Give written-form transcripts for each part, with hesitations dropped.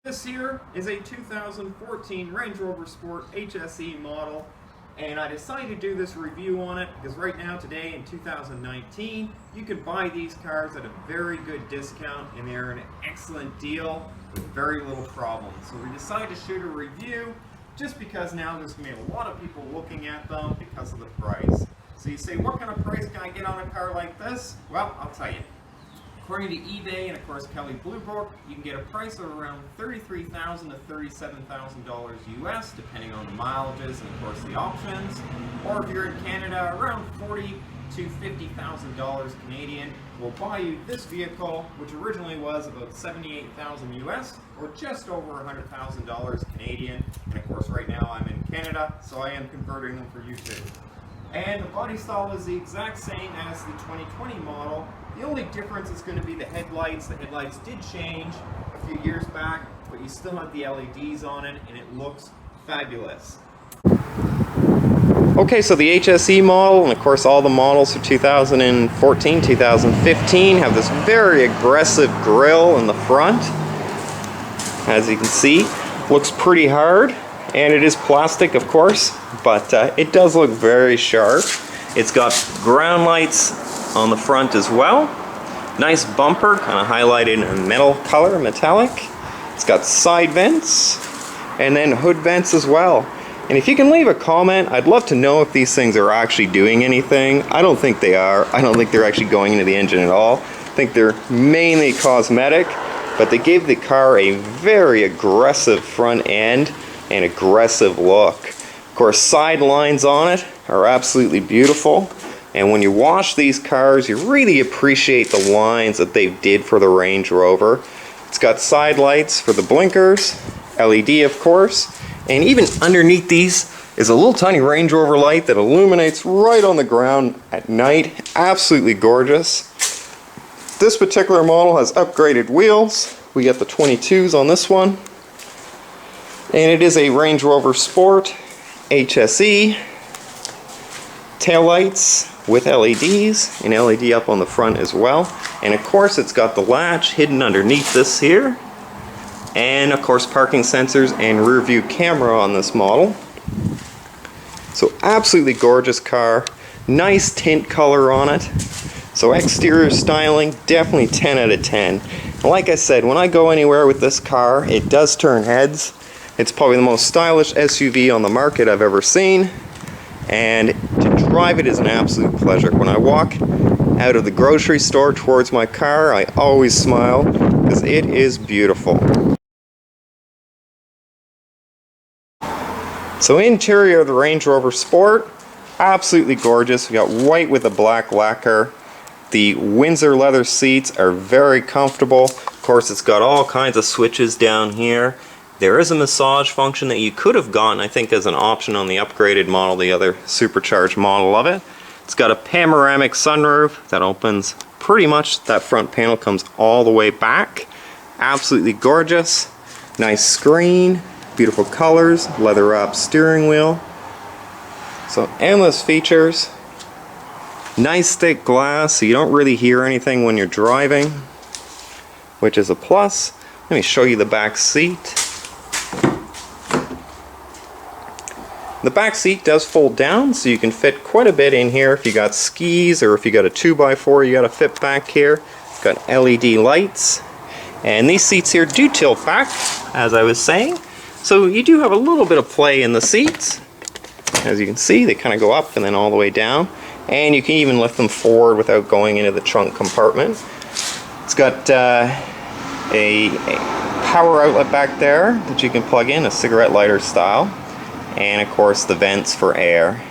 This here is a 2014 Range Rover Sport HSE model, and I decided to do this review on it because right now, today in 2019, you can buy these cars at a very good discount and they're an excellent deal with very little problem. So we decided to shoot a review just because now there's going to be a lot of people looking at them because of the price. So you say, what kind of price can I get on a car like this? Well, I'll tell you. According to eBay and of course Kelley Blue Book, you can get a price of around $33,000 to $37,000 US, depending on the mileages and of course the options. Or if you're in Canada, around $40,000 to $50,000 Canadian will buy you this vehicle, which originally was about $78,000 US, or just over $100,000 Canadian. And of course, right now I'm in Canada, so I am converting them for you too. And the body style is the exact same as the 2020 model. The only difference is going to be the headlights. The headlights did change a few years back, but you still have the LEDs on it, and it looks fabulous. Okay, so the HSE model, and of course all the models for 2014, 2015 have this very aggressive grille in the front. As you can see, looks pretty hard, and it is plastic, of course, but it does look very sharp. It's got ground lights on the front as well. Nice bumper, kind of highlighted in a metal color, metallic. It's got side vents and then hood vents as well. And if you can leave a comment, I'd love to know if these things are actually doing anything. I don't think they are. I don't think they're actually going into the engine at all. I think they're mainly cosmetic, but they gave the car a very aggressive front end and aggressive look. Of course, side lines on it are absolutely beautiful. And when you wash these cars, you really appreciate the lines that they did for the Range Rover. It's got side lights for the blinkers, LED of course, and even underneath these is a little tiny Range Rover light that illuminates right on the ground at night. Absolutely gorgeous. This particular model has upgraded wheels. We get the 22s on this one. And it is a Range Rover Sport HSE. Taillights with LEDs, and LED up on the front as well. And of course it's got the latch hidden underneath this here. And of course parking sensors and rear view camera on this model. So absolutely gorgeous car. Nice tint color on it. So exterior styling, definitely 10 out of 10. And like I said, when I go anywhere with this car, it does turn heads. It's probably the most stylish SUV on the market I've ever seen. And to drive it is an absolute pleasure. When I walk out of the grocery store towards my car, I always smile because it is beautiful. So interior of the Range Rover Sport, absolutely gorgeous. We got white with a black lacquer. The Windsor leather seats are very comfortable. Of course, it's got all kinds of switches down here. There is a massage function that you could have gotten, I think, as an option on the upgraded model, the other supercharged model of it. It's got a panoramic sunroof that opens pretty much, that front panel comes all the way back. Absolutely gorgeous. Nice screen, beautiful colors, leather wrapped steering wheel. So endless features. Nice thick glass so you don't really hear anything when you're driving, which is a plus. Let me show you the back seat. The back seat does fold down, so you can fit quite a bit in here. If you got skis or if you got a 2x4, you got to fit back here. It's got LED lights, and these seats here do tilt back, as I was saying. So you do have a little bit of play in the seats. As you can see, they kind of go up and then all the way down, and you can even lift them forward without going into the trunk compartment. It's got a power outlet back there that you can plug in, a cigarette lighter style. And of course the vents for air.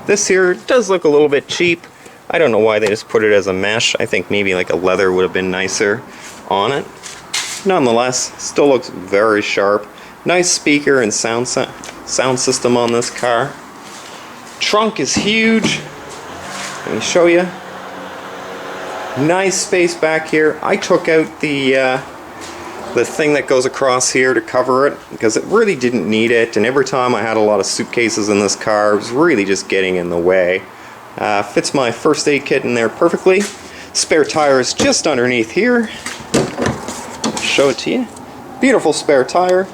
This here does look a little bit cheap. I don't know why they just put it as a mesh. I think maybe like a leather would have been nicer on it. Nonetheless, still looks very sharp. Nice speaker and sound system on this car. Trunk is huge. Let me show you. Nice space back here. I took out the thing that goes across here to cover it because it really didn't need it, and every time I had a lot of suitcases in this car, it was really just getting in the way. Fits my first aid kit in there perfectly. Spare tires just underneath here. Show it to you. Beautiful spare tire.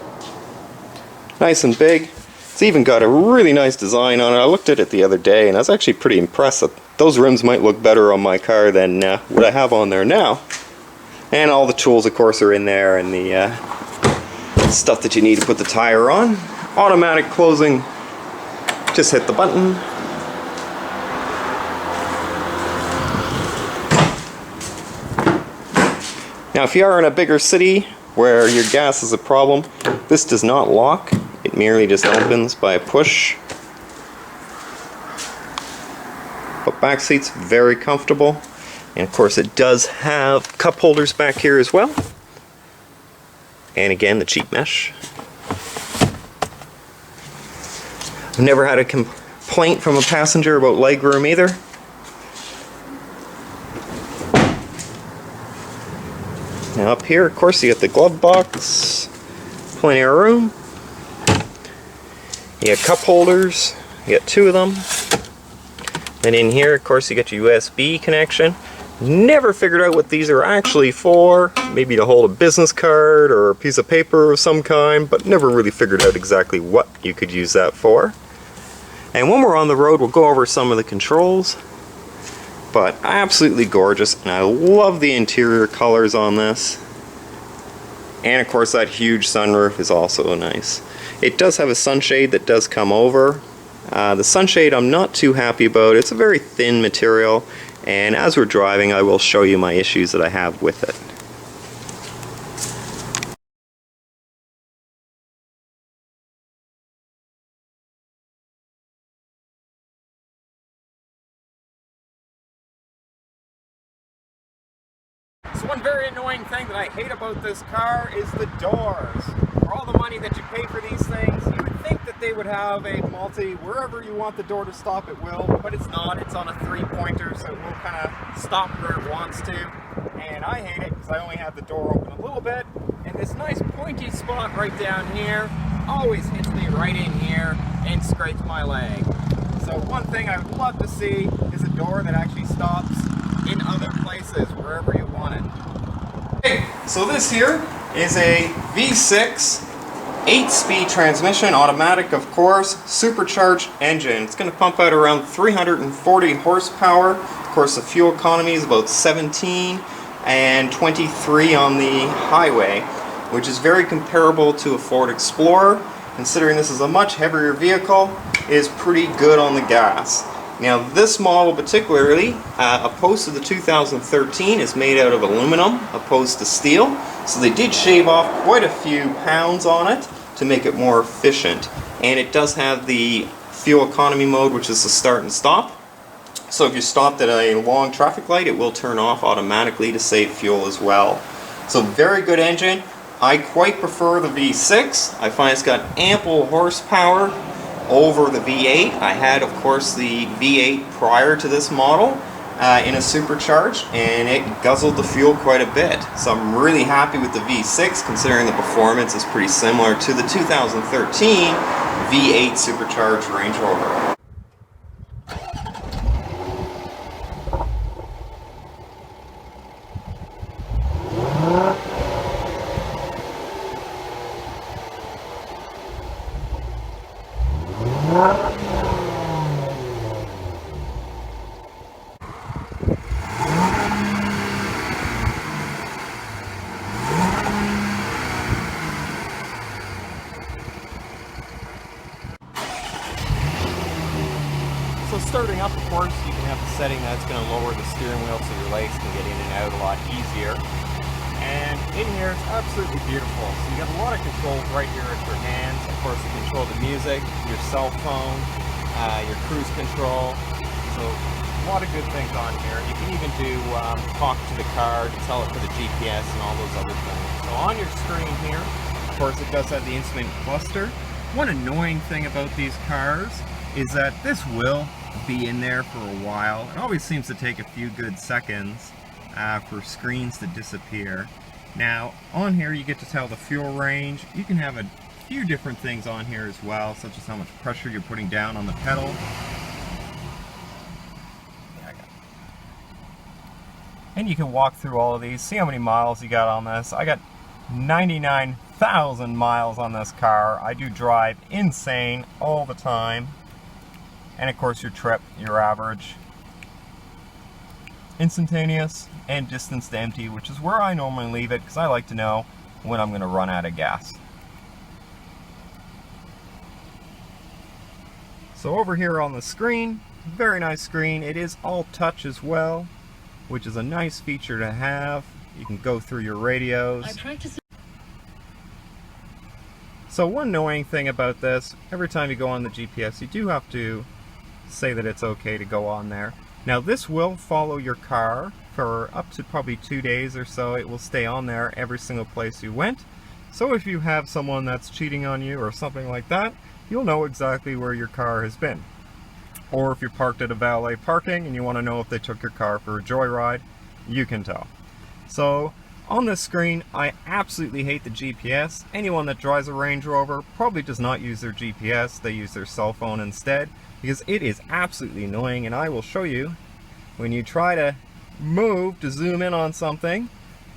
Nice and big. It's even got a really nice design on it. I looked at it the other day and I was actually pretty impressed that those rims might look better on my car than what I have on there now. And all the tools, of course, are in there, and the stuff that you need to put the tire on. Automatic closing, just hit the button. Now if you are in a bigger city where your gas is a problem, this does not lock. It merely just opens by a push. But back seat's very comfortable. And of course it does have cup holders back here as well. And again, the cheap mesh. I've never had a complaint from a passenger about legroom either. Now up here, of course, you got the glove box. Plenty of room. You got cup holders. You got 2 of them. And in here, of course, you got your USB connection. Never figured out what these are actually for. Maybe to hold a business card or a piece of paper of some kind, but never really figured out exactly what you could use that for. And when we're on the road, we'll go over some of the controls. But absolutely gorgeous, and I love the interior colors on this. And of course, that huge sunroof is also nice. It does have a sunshade that does come over. The sunshade I'm not too happy about. It's a very thin material, and as we're driving I will show you my issues that I have with it. So one very annoying thing that I hate about this car is the doors. For all the money that you pay for these things, you would think that they would have a multi, wherever you want the door to stop it will, but it's not. It's on a 3-pointer, so it will kind of stop where it wants to. And I hate it because I only have the door open a little bit, and this nice pointy spot right down here always hits me right in here and scrapes my leg. So one thing I would love to see is a door that actually stops in other places, wherever you want it. Okay, so this here is a V6 8-speed transmission, automatic of course, supercharged engine. It's going to pump out around 340 horsepower. Of course the fuel economy is about 17 and 23 on the highway, which is very comparable to a Ford Explorer. Considering this is a much heavier vehicle, is pretty good on the gas. Now this model particularly, opposed to the 2013, is made out of aluminum opposed to steel. So they did shave off quite a few pounds on it to make it more efficient. And it does have the fuel economy mode, which is the start and stop. So if you stopped at a long traffic light, it will turn off automatically to save fuel as well. So very good engine. I quite prefer the V6. I find it's got ample horsepower over the V8. I had, of course, the V8 prior to this model in a supercharged, and it guzzled the fuel quite a bit. So I'm really happy with the V6, considering the performance is pretty similar to the 2013 V8 supercharged Range Rover. So starting up, of course, you can have the setting that's going to lower the steering wheel so your legs can get in and out a lot easier. And in here, it's absolutely beautiful. So you got a lot of controls right here at your hands. Of course, you control the music, your cell phone, your cruise control. So a lot of good things on here. You can even do talk to the car to tell it for the GPS and all those other things. So on your screen here, of course, it does have the instrument cluster. One annoying thing about these cars is that this will be in there for a while. It always seems to take a few good seconds for screens to disappear. Now on here you get to tell the fuel range. You can have a few different things on here as well, such as how much pressure you're putting down on the pedal. And you can walk through all of these, see how many miles you got on this. I got 99 1,000 miles on this car. I do drive insane all the time. And of course your trip, your average. Instantaneous and distance to empty, which is where I normally leave it because I like to know when I'm going to run out of gas. So over here on the screen, very nice screen. It is all touch as well, which is a nice feature to have. You can go through your radios. So one annoying thing about this, every time you go on the GPS, you do have to say that it's okay to go on there. Now this will follow your car for up to probably 2 days or so. It will stay on there every single place you went. So if you have someone that's cheating on you or something like that, you'll know exactly where your car has been. Or if you're parked at a valet parking and you want to know if they took your car for a joyride, you can tell. So on this screen, I absolutely hate the GPS. Anyone that drives a Range Rover probably does not use their GPS. They use their cell phone instead, because it is absolutely annoying. And I will show you when you try to move to zoom in on something,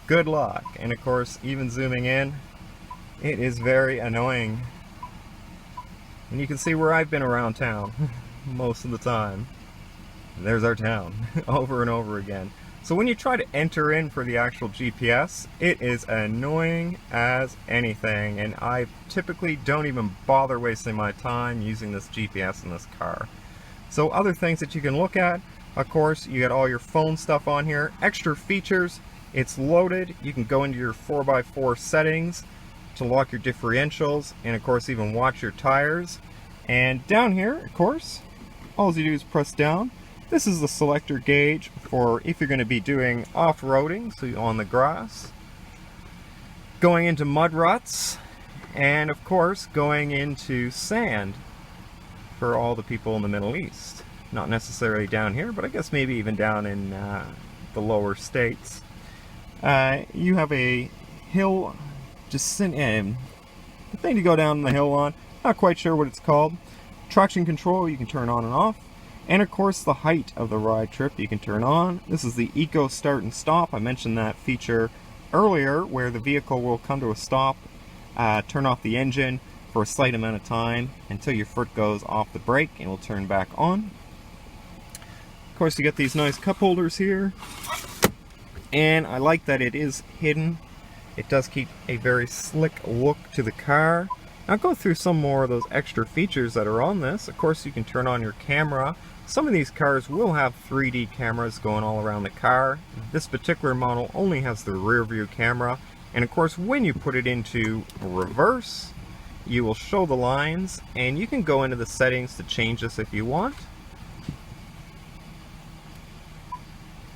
good luck. And of course, even zooming in, it is very annoying. And you can see where I've been around town most of the time. And there's our town over and over again. So when you try to enter in for the actual GPS, it is annoying as anything, and I typically don't even bother wasting my time using this GPS in this car. So other things that you can look at, of course, you got all your phone stuff on here. Extra features, it's loaded. You can go into your 4x4 settings to lock your differentials, and of course even watch your tires. And down here, of course, all you do is press down. This is the selector gauge for if you're going to be doing off-roading, so on the grass, going into mud ruts, and of course going into sand for all the people in the Middle East. Not necessarily down here, but I guess maybe even down in the lower states. You have a hill descent, the thing to go down the hill on, not quite sure what it's called. Traction control you can turn on and off. And of course the height of the ride trip you can turn on. This is the Eco Start and Stop. I mentioned that feature earlier where the vehicle will come to a stop, turn off the engine for a slight amount of time until your foot goes off the brake and will turn back on. Of course you get these nice cup holders here. And I like that it is hidden. It does keep a very slick look to the car. I'll go through some more of those extra features that are on this. Of course you can turn on your camera. Some of these cars will have 3D cameras going all around the car. This particular model only has the rear view camera. And of course when you put it into reverse, you will show the lines, and you can go into the settings to change this if you want.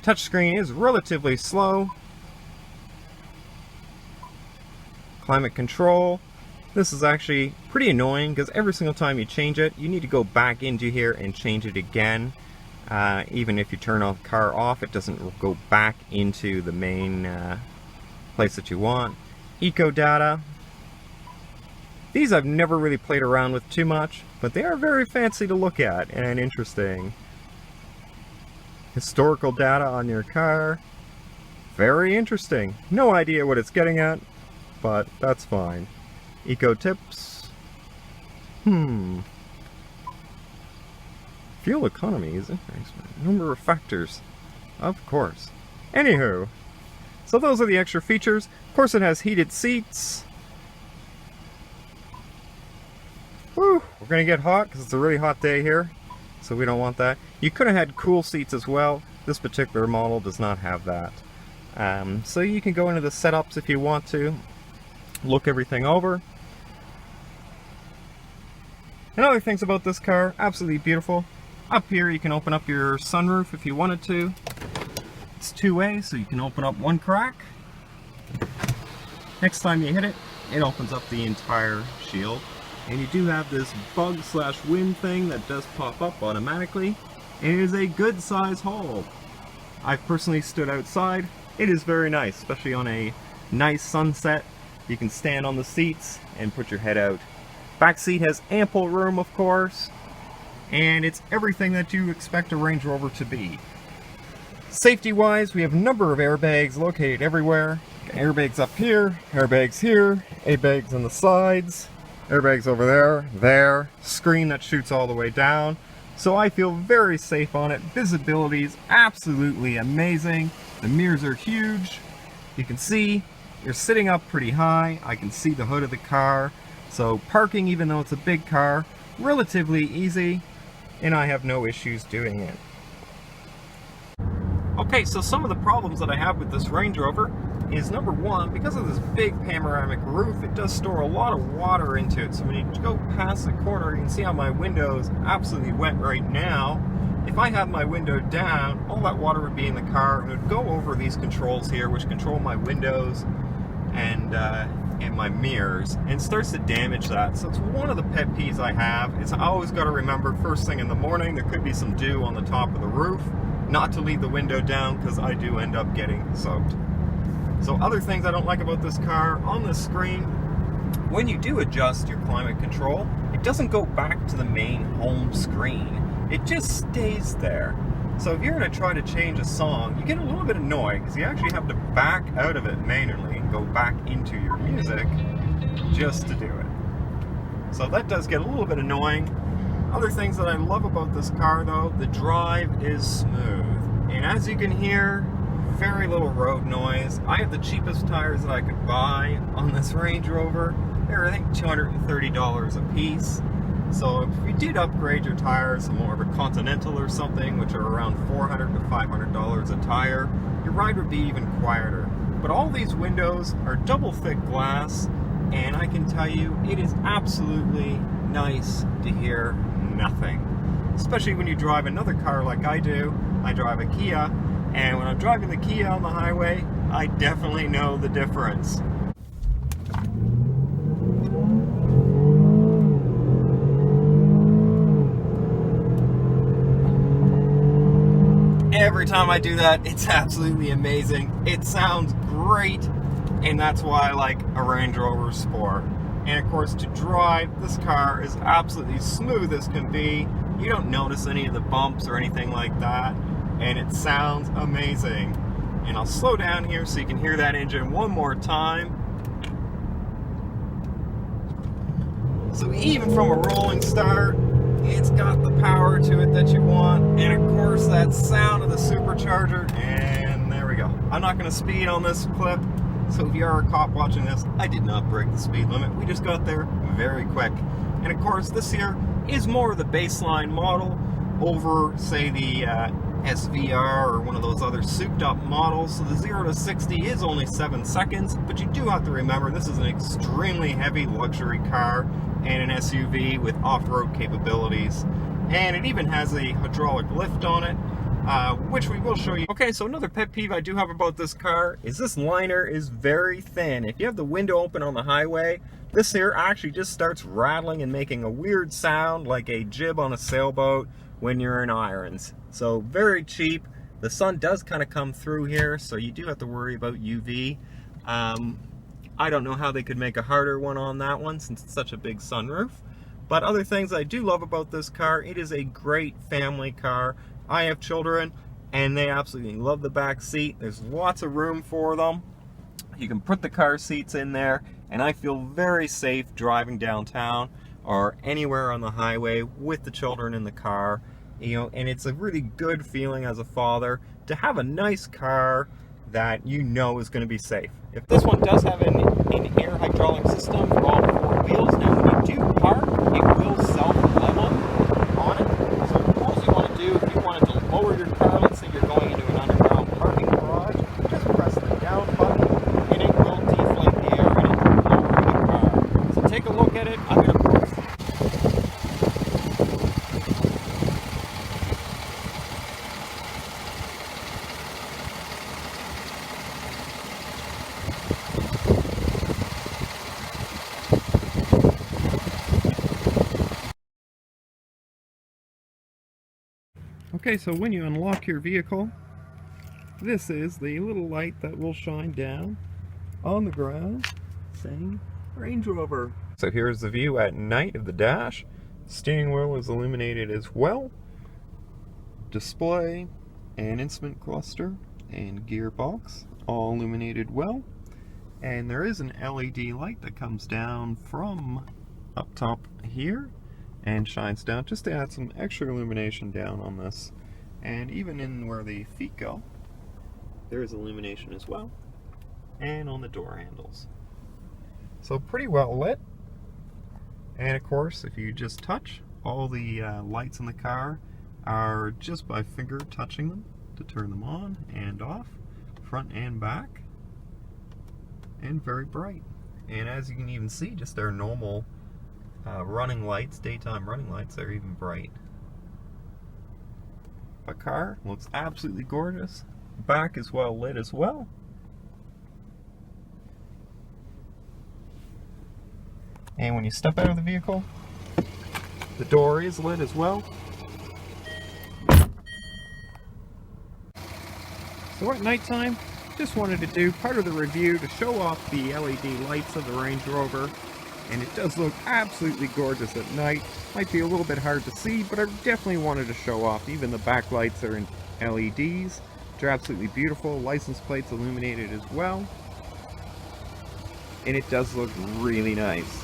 Touchscreen is relatively slow. Climate control. This is actually pretty annoying because every single time you change it, you need to go back into here and change it again. Even if you turn the car off, it doesn't go back into the main place that you want. Eco data. These I've never really played around with too much, but they are very fancy to look at and interesting. Historical data on your car. Very interesting. No idea what it's getting at, but that's fine. Eco tips. Fuel economy is interesting. Number of factors. Of course. Anywho. So those are the extra features. Of course it has heated seats. Whew, we're going to get hot because it's a really hot day here. So we don't want that. You could have had cool seats as well. This particular model does not have that. So you can go into the setups if you want to. Look everything over. And other things about this car, absolutely beautiful. Up here you can open up your sunroof if you wanted to. It's two-way, so you can open up one crack. Next time you hit it, it opens up the entire shield. And you do have this bug/wind thing that does pop up automatically. It is a good size hole. I've personally stood outside. It is very nice, especially on a nice sunset. You can stand on the seats and put your head out. Back seat has ample room, of course, and it's everything that you expect a Range Rover to be. Safety-wise, we have a number of airbags located everywhere, Airbags up here, airbags here, airbags on the sides, airbags over there, screen that shoots all the way down. So I feel very safe on it. Visibility is absolutely amazing. The mirrors are huge. You can see you're sitting up pretty high. I can see the hood of the car. So parking, even though it's a big car, relatively easy, and I have no issues doing it. Okay, so some of the problems that I have with this Range Rover is, number one, because of this big panoramic roof, it does store a lot of water into it. So when you go past the corner, you can see how my window is absolutely wet right now. If I have my window down, all that water would be in the car, and it would go over these controls here, which control my windows and my mirrors, and it starts to damage that. So it's one of the pet peeves I have. It's I always got to remember first thing in the morning, there could be some dew on the top of the roof, not to leave the window down, because I do end up getting soaked. So other things I don't like about this car, on the screen, when you do adjust your climate control, it doesn't go back to the main home screen. It just stays there. So if you're going to try to change a song, you get a little bit annoyed because you actually have to back out of it manually and go back into your music just to do it. So that does get a little bit annoying. Other things that I love about this car though, the drive is smooth. And as you can hear, very little road noise. I have the cheapest tires that I could buy on this Range Rover. They're I think $230 a piece. So if you did upgrade your tires to more of a Continental or something, which are around $400 to $500 a tire, your ride would be even quieter. But all these windows are double thick glass, and I can tell you it is absolutely nice to hear nothing. Especially when you drive another car like I do. I drive a Kia, and when I'm driving the Kia on the highway, I definitely know the difference. Every time I do that, it's absolutely amazing. It sounds great, and that's why I like a Range Rover Sport. And of course, to drive, this car is absolutely smooth as can be. You don't notice any of the bumps or anything like that, and it sounds amazing. And I'll slow down here so you can hear that engine one more time. So even from a rolling start, it's got the power to it that you want, and of course that sound of the supercharger, and there we go. I'm not going to speed on this clip, so if you are a cop watching this, I did not break the speed limit. We just got there very quick. And of course this here is more of the baseline model over, say, the SVR or one of those other souped up models. So the 0 to 60 is only 7 seconds, but you do have to remember this is an extremely heavy luxury car and an SUV with off-road capabilities, and it even has a hydraulic lift on it, which we will show you. Okay, so another pet peeve I do have about this car is this liner is very thin. If you have the window open on the highway, this here actually just starts rattling and making a weird sound like a jib on a sailboat when you're in irons. So very cheap. The sun does kind of come through here, so you do have to worry about UV. I don't know how they could make a harder one on that one since it's such a big sunroof. But other things I do love about this car, it is a great family car. I have children and they absolutely love the back seat. There's lots of room for them. You can put the car seats in there, and I feel very safe driving downtown or anywhere on the highway with the children in the car. You know, and it's a really good feeling as a father to have a nice car that you know is going to be safe. If this one does have an air hydraulic system for all four wheels, now when you do park, it will self-level on it. So all you want to do, if you wanted to lower your car, let's say you're going into an underground parking garage, just press the down button and it will deflate the air and it will lower the car. So take a look at it. I'm going to press. Okay, so when you unlock your vehicle, this is the little light that will shine down on the ground saying Range Rover. So here's the view at night of the dash. Steering wheel is illuminated as well. Display and instrument cluster and gearbox all illuminated well. And there is an LED light that comes down from up top here and shines down just to add some extra illumination down on this. And even in where the feet go, there is illumination as well, and on the door handles. So pretty well lit. And of course, if you just touch, all the lights in the car are just by finger touching them to turn them on and off, front and back, and very bright. And as you can even see, just our normal running lights, daytime running lights, are even bright. The car looks absolutely gorgeous. Back is well lit as well. And when you step out of the vehicle, the door is lit as well. So at nighttime, just wanted to do part of the review to show off the LED lights of the Range Rover. And it does look absolutely gorgeous at night. Might be a little bit hard to see, but I definitely wanted to show off. Even the back lights are in LEDs, which are absolutely beautiful. License plates illuminated as well. And it does look really nice.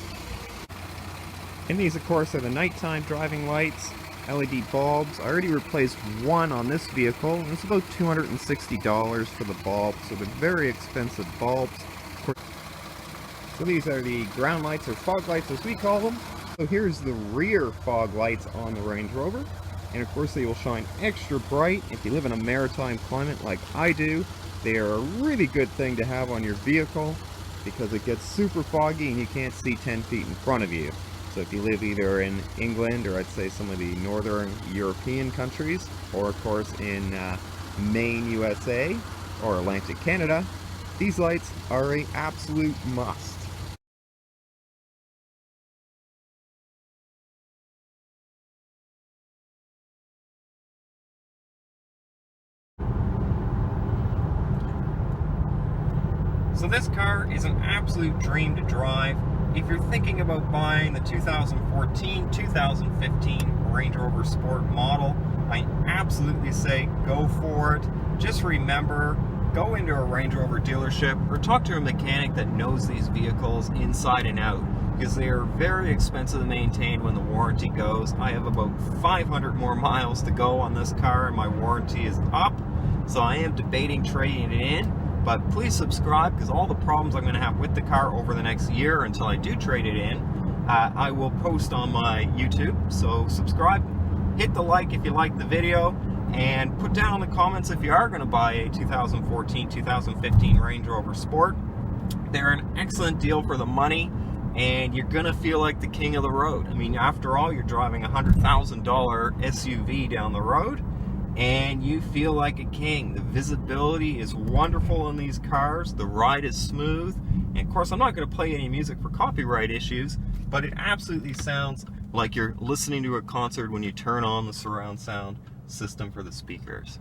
And these, of course, are the nighttime driving lights, LED bulbs. I already replaced one on this vehicle, and it's about $260 for the bulbs, so they're very expensive bulbs. So these are the ground lights, or fog lights as we call them. So here's the rear fog lights on the Range Rover, and of course they will shine extra bright if you live in a maritime climate like I do. They are a really good thing to have on your vehicle because it gets super foggy and you can't see 10 feet in front of you. So if you live either in England, or I'd say some of the northern European countries, or of course in Maine, USA, or Atlantic Canada, these lights are an absolute must. So this car is an absolute dream to drive. If you're thinking about buying the 2014-2015 Range Rover Sport model, I absolutely say go for it. Just remember, go into a Range Rover dealership or talk to a mechanic that knows these vehicles inside and out, because they are very expensive to maintain when the warranty goes. I have about 500 more miles to go on this car and my warranty is up, so I am debating trading it in. But please subscribe, because all the problems I'm going to have with the car over the next year until I do trade it in, I will post on my YouTube. So subscribe, hit the like if you like the video, and put down in the comments if you are going to buy a 2014-2015 Range Rover Sport. They're an excellent deal for the money, and you're going to feel like the king of the road. I mean, after all, you're driving a $100,000 SUV down the road, and you feel like a king. The visibility is wonderful in these cars. The ride is smooth. And of course, I'm not going to play any music for copyright issues, but it absolutely sounds like you're listening to a concert when you turn on the surround sound system for the speakers.